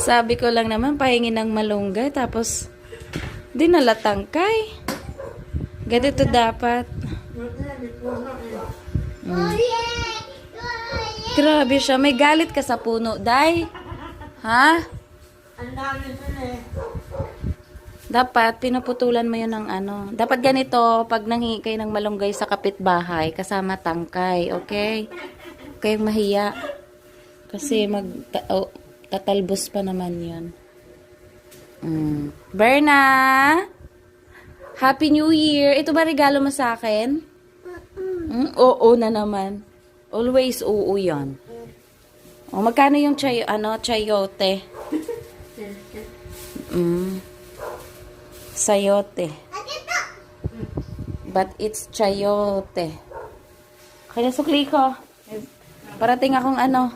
Sabi ko lang naman, pahingin ng malunggay, tapos dinala tangkay. Ganito dapat. Grabe siya. May galit ka sa puno, Day. Ha? Ang dami dun eh. Dapat, pinuputulan mo yun ng ano. Dapat ganito, pag nanghingi kayo ng malunggay sa kapitbahay, kasama tangkay, okay? Huwag kayong mahiya. Kasi tatalbos pa naman yun. Berna! Happy New Year! Ito ba regalo mo sa akin? Oo na naman. Always oo yan. O, magkano yung chayote? Sayote. But it's chayote. Kaya sukli ko. Parating akong ano.